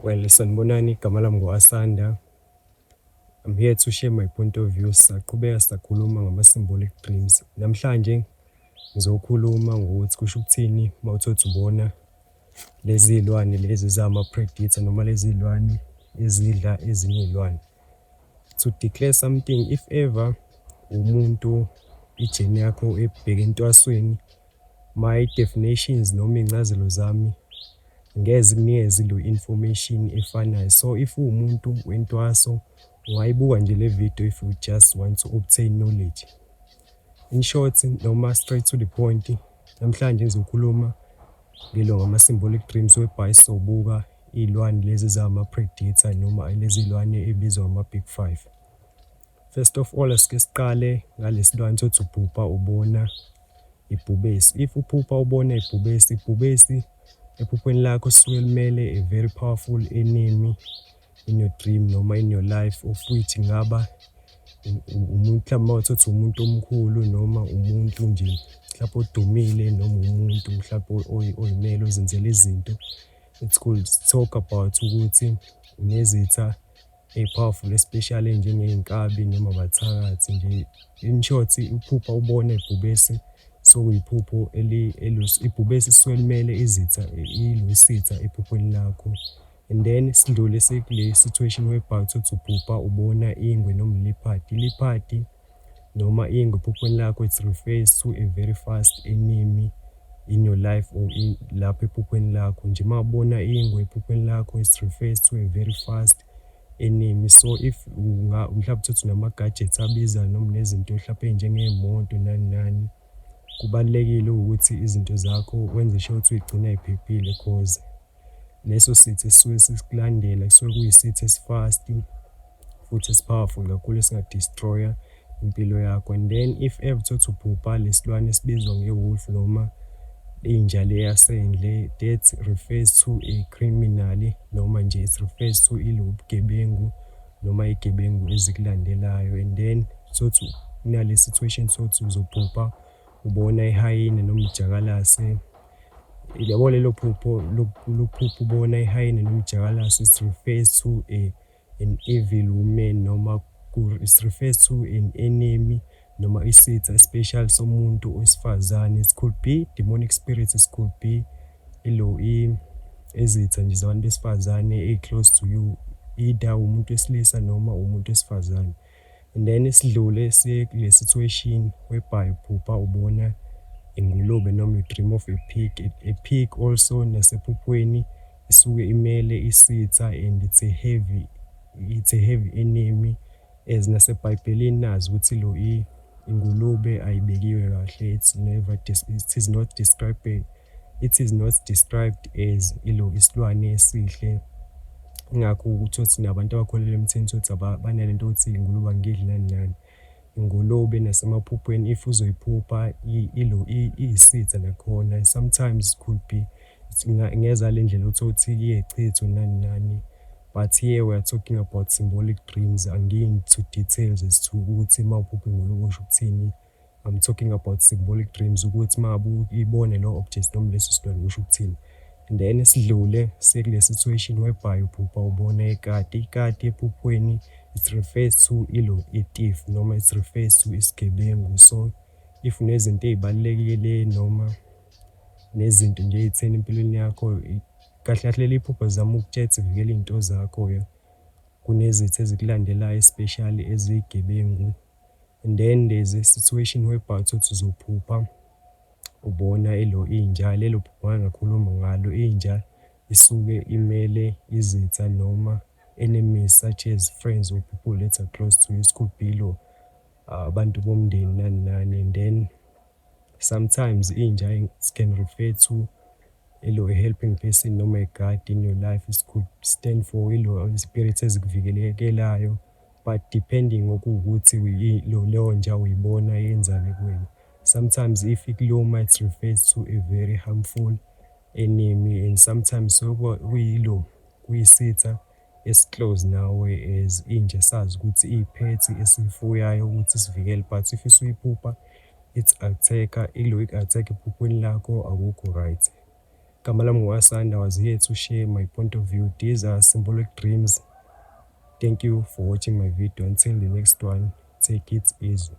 Well, sanibonani, igama lami ngu-Asanda. I'm here to share my point of view. Saqhubeka sakhuluma ngama-symbolic dreams. Namhlanje ngizokhuluma ngokuthi kusho ukuthini mawuthi ubona lezi iy'lwane lezi zama-predator noma lezi iy'lwane ezidla ezinye iy'lwane. To declare something, if ever umuntu ijeni yakho ebheke entwasweni, my definitions noma iy'ncazelo zami ngeze kunikeze lo information efanayo. So if uwumuntu wentwaso, ungayibuka nje le video if you just want to obtain knowledge. In short, noma straight to the point, namhlanje ngizokhuluma ngama-symbolic dreams whereby sizobuka iy'lwane lezi zama-predator noma lezi iy'lwane ebizwa ngama-big five. First of all, asike siqale ngalesilwane sothi uphupha ubona ibhubesi. If uphupha ubona ibhubesi ephuphweni lakho suke limele a very powerful enemy in your dream noma in your life, of which ngaba umuntu mhlawumbe mawuthi umuntu omkhulu noma umuntu nje mhlawumbe odumile noma umuntu mhlawumbe oyimele ozenzela izinto. It could talk about ukuthi unezitha powerful especially njengey'nkabi noma abathakathi nje. In short, uphupha ubona ibhubesi so iphupho ibhubesi suke limele izitha ilusitha ephuphweni lakho. And then sidlule sekule situation whereby uthi uphupha ubona ingwe noma leopard noma ingwe ephuphweni lakho, it refers to a very fast enemy in your life or lapho ephuphweni lakho. Nje mawubona ingwe ephuphweni lakho, it refers to a very fast enemy. So if mhlawumbe uthi unama-gadgets abiza noma nezinto mhlawumbe njengey'moto nani, kubalulekile ukuthi izinto zakho wenze sure ukuthi uy'gcina y'phephile cause leso sithi esisuke sikulandela kusuke kuyisithi esifast futhi esi-powerful kakhulu esinga-destroy-a impilo yakho. And then if ever uthi uphupha lesilwane esibizwa nge-wolf noma inja le yasendle, that refers to a criminal noma nje it refers to ilobugebengu noma igebengu ezikulandelayo. And then sothi kunale situation sothi uzophupha ubona ihayini noma ijakalase. Yabo lelo phupho lokuphupha ubona ihayini noma ijakalase, it refers to an evil woman noma it refers to an enemy noma isitha especially somuntu wesifazane. It could be demonic spirits, it could be ezitha nje zabantu besifazane close to you, either umuntu wesilisa noma umuntu wesifazane. And then sidlule siye kule situation whereby uphupha ubona ingulube noma you dream of a pig. A pig also nasephuphweni isuke imele isitha and it's a heavy enemy. As nasebhayibhelini nazi ukuthi lo ingulube ayibekiwe kahle, it is not described as isilwane esihle. Ingakho ukuthi nabantu abakholelwa emthini ukuthi banalento ukuthi ingulube angidli nani. Ingulube nasemaphuphweni if uzoyiphupha iyisitha nakhona. Sometimes it could be ngeza le ndlela ukuthi iyechitho nani. But here we are talking about symbolic dreams. Angiyi into details as to ukuthi mawuphupha ingulube usho ukuthini. I'm talking about symbolic dreams ukuthi mabu ibone lo object noma leso silwane usho ukuthini. And then sidlule sekule situation whereby uphupha ubona ikati ephuphweni, it refers to a thief noma it refers to isigebengu. So if unezinto ey'balulekile noma nezinto nje ey'theni empilweni yakho, kahle kahle leli phupho zama ukutshela vikela iy'nto zakho kunezitha ezikulandelayo especially ezigebengu. And then there's a situation whereby uthi uzophupha ubona inja, lelo phupho engakhuluma ngalo, inja isuke imele izitha noma enemies such as friends or people that are close to you. It could be abantu bomndeni nani. And then sometimes inja can refer to a helping person noma a guide in your life. It could stand for spirits ezikuvikelekelayo, but depending ukuthi leyo nja uyibona yenzani kuwena. Sometimes if ikuluma, it refers to a very harmful enemy, and sometimes kuyisitha esi-close nawe as inja sazi ukuthi iy'phethi esifuyayo ukuthi sivikele. But if usuyiphupha it's attack-a, attack ephuphweni lakho akukho right. Igama lami ngu-Asanda. I was here to share my point of view. These are symbolic dreams. Thank you for watching my video. Until the next one, take it easy.